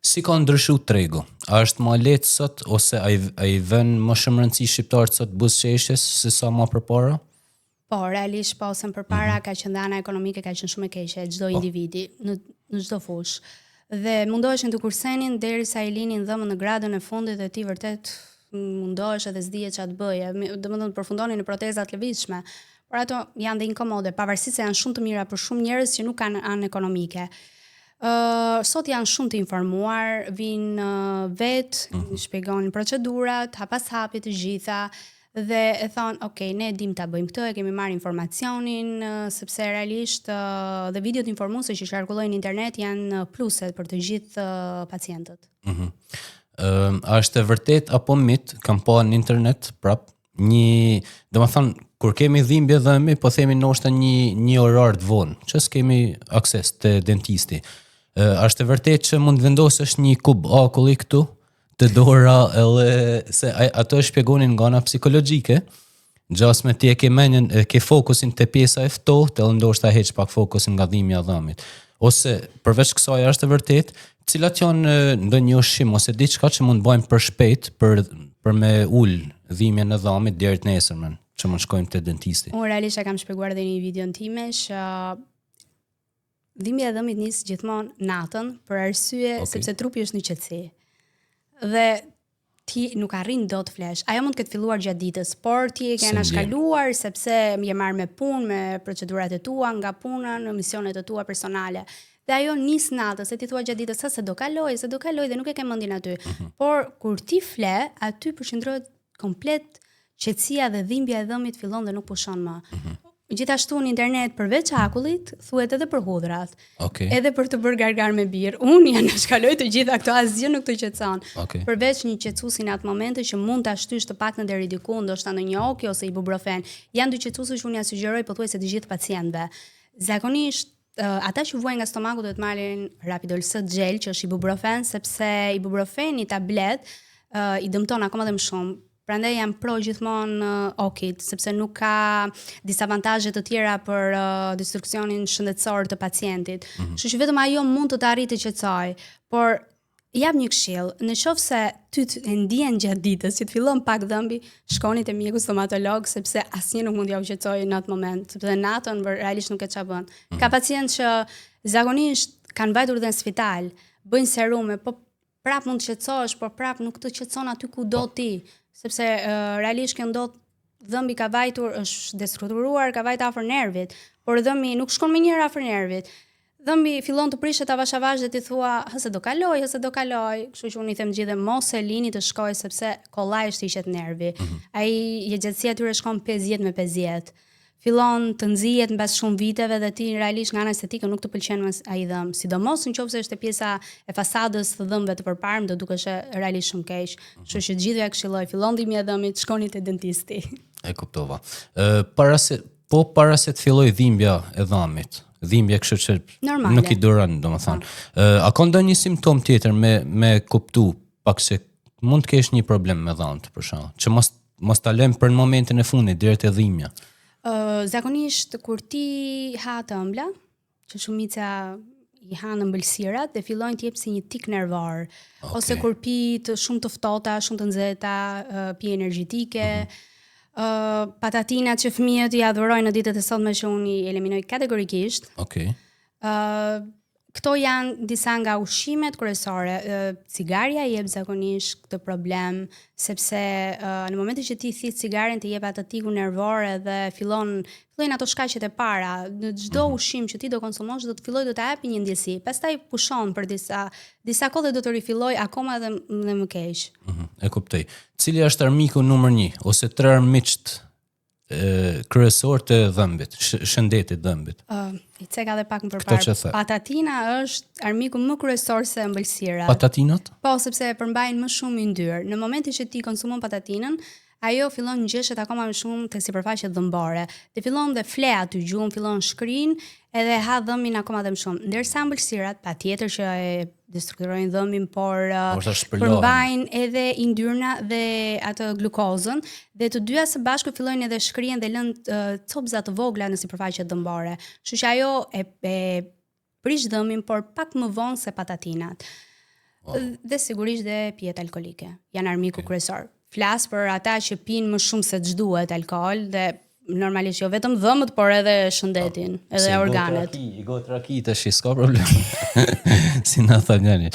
Si ka ndryshu tregu? A është më lehtë sot ose ai vën më shumë rëndësi shqiptarët sot buzëqeshjes se sa më përpara? Po, realisht po, se përpara ka qenë ana ekonomike ka qenë shumë e keqe çdo individi në çdo fushë. Dhe mundoheshin të kursenin derisa i linin dhëmën në gradën e fundit dhe ti vërtet mundohesh edhe s'dije ç'a të bëje. Domethënë përfundonin në proteza të lëvizshme. Por ato janë dhe inkomode, pavarësisht se janë shumë të mira për shumë njerëz që nuk kanë anë ekonomike. Sot janë shumë të informuar, vinë shpjegonin procedurat, hapas hapi të gjitha dhe e thonë, okay, ne dim ta bëjmë këtë, e kemi marrë informacionin, sepse realisht dhe videot informuese që qarkullojnë në internet janë pluse për të gjithë pacientët. A është e vërtet apo mit, kam pa në internet prap domethënë kur kemi dhimbje dhëmbi, po themi ndoshta një orar të vonë, që s'kemi akses te dentisti. Është e vërtet që mund vendosësh një kub akulli këtu të dora edhe se ato e shpjegonin nga ana psikologjike. Gjasme ti e ke fokusin te pjesa e ftohtë, edhe ndoshta heq pak fokusin nga dhimbja e dhëmbit. Ose përveç kësaj është e vërtet, cilat janë ndonjë ushqim ose diçka që mund bëjmë për shpejt për me ul dhimbjen e dhëmbit deri të nesërmen, që mund shkojmë te dentisti. Unë realisht e kam shpjeguar edhe në një video time që dhimbja e dhëmbit nis gjithmonë natën për arsye sepse trupi është në qetësi. Dhe ti nuk arrin dot flesh. Ajo mund të ketë filluar gjatë ditës, por ti e ke anashkaluar sepse je marrë me punë, me procedurat e tua, nga puna në misionet e tua personale. Dhe ajo nis natës, se ti thua gjatë ditës se do kaloj dhe nuk e ke mendin aty. Por kur ti fle, aty përqendrohet komplet qetësia dhe dhimbja e dhëmbit fillon dhe nuk pushon më. Gjithashtu në internet përveç akullit thuhet edhe për hudhrat. Edhe për të bërë gargar me birë. Unë janë shkaloj të gjitha këto, asgjë nuk të qetëson. Përveç një qetësuesi në atë moment që mund ta shtysh të paktën deri diku, ndoshta në një okë ose ibuprofen. Janë dy qetësuese që unë ja sugjeroj pothuajse të gjithë pacientëve. Zakonisht ata që vuajnë nga stomaku duhet marrin Rapidol S gel, që është ibuprofen, sepse ibuprofeni tablet i dëmton akoma dhe më shumë. Prandaj jam pro gjithmonë okit, sepse nuk ka disavantazhe të tjera për destruksionin shëndetësor të pacientit. Kështu që vetëm ajo mund të arritë të qetësoj, por jap një këshill, në qoftë se ty e ndjen gjatë ditës që të fillon pak dhëmbi, shkoni te mjeku stomatolog sepse asnjë nuk mund t'ja qetësojë në atë moment, sepse natën realisht nuk e ç'a bën. Ka pacientë që zakonisht kanë vajtur dhe në spital, bëjnë serume, po prap mund të qetësohesh, por prap nuk të qetëson aty ku do ti. Sepse realisht kjo ndodh, dhëmbi ka vajtur, është destrukturuar, ka vajtur afër nervit, por dhëmbi nuk shkon më njëherë afër nervit. Dhëmbi fillon të prishet avash dhe ti thua, hëse do kaloj. Kështu që unë i them gjithë mos e lini të shkoj sepse kollaj është hiqet nervi. Ai jetësia tyre shkon 50 me 50. Fillon të nxihet mbas shumë viteve dhe ti realisht nga ana estetike nuk të pëlqen më ai dhëm. Sidomos nëse është pjesa e fasadës të dhëmbëve të përparme, do dukesh realisht shumë keq. Kështu që gjithë ja këshilloj, fillon dhimbja e dhëmbit, shkoni te dentisti. E kuptova. Para se të filloj dhimbja e dhëmbit, dhimbja kështu që nuk i duron, domethënë. A ka ndonjë simptom tjetër me kuptu pak se mund të kesh një problem me dhëmbët për shkak, që mos ta lëm për në momentin e fundit deri te dhimbja? Zakonisht kur ti ha të ëmbla, që shumica i hanë ëmbëlsirat dhe fillojnë të jep si një tik nervor, ose kur pi të shumë të ftohta, shumë të nxehta, pi energjetike, patatinat që fëmijët i adhurojnë në ditët e sotme që unë i eliminoj kategorikisht. Këto janë disa nga ushqimet kryesore. Cigaria jep zakonisht këtë problem, sepse në momentin që ti thith cigaren të jep atë tikun nervor dhe fillojnë ato shkaqet e para. Në çdo ushqim që ti do konsumosh do të fillojë do të japi një ndjesi. Pastaj pushon për disa kohë dhe do të rifilloj akoma dhe më keq. E kuptoj. Cili është armiku numër 1 ose 3 armiqt kryesor të dhëmbit, shëndetit dhëmbit? I ceka dhe pak më përpara. Patatina është armiku më kryesor se ëmbëlsirat. Patatinat? Po, sepse përmbajnë më shumë yndyrë. Në momentin që ti konsumon patatinën, ajo fillon ngjeshet akoma më shumë te sipërfaqet dhëmbore. Dhe fillon dhe fle aty gjuhën, fillon shkrin, edhe ha dhëmbin akoma dhe më shumë. Ndërsa ëmbëlsirat, patjetër që e destrukturojnë dhëmbin, por përmbajnë edhe yndyrna dhe atë glukozën, dhe të dyja së bashku fillojnë edhe shkrihen dhe lënë copëza të vogla në sipërfaqet dhëmbore. Kështu që ajo e prish dhëmin, por pak më vonë se patatinat. Dhe sigurisht dhe pijet alkolike. Janë armiku kryesor. Flas për ata që pinë më shumë se ç'duhet alkool dhe normalisht jo vetëm dhëmët, por edhe shëndetin, edhe organet. I go traki tash, s'ka problem. Si na tha Gani.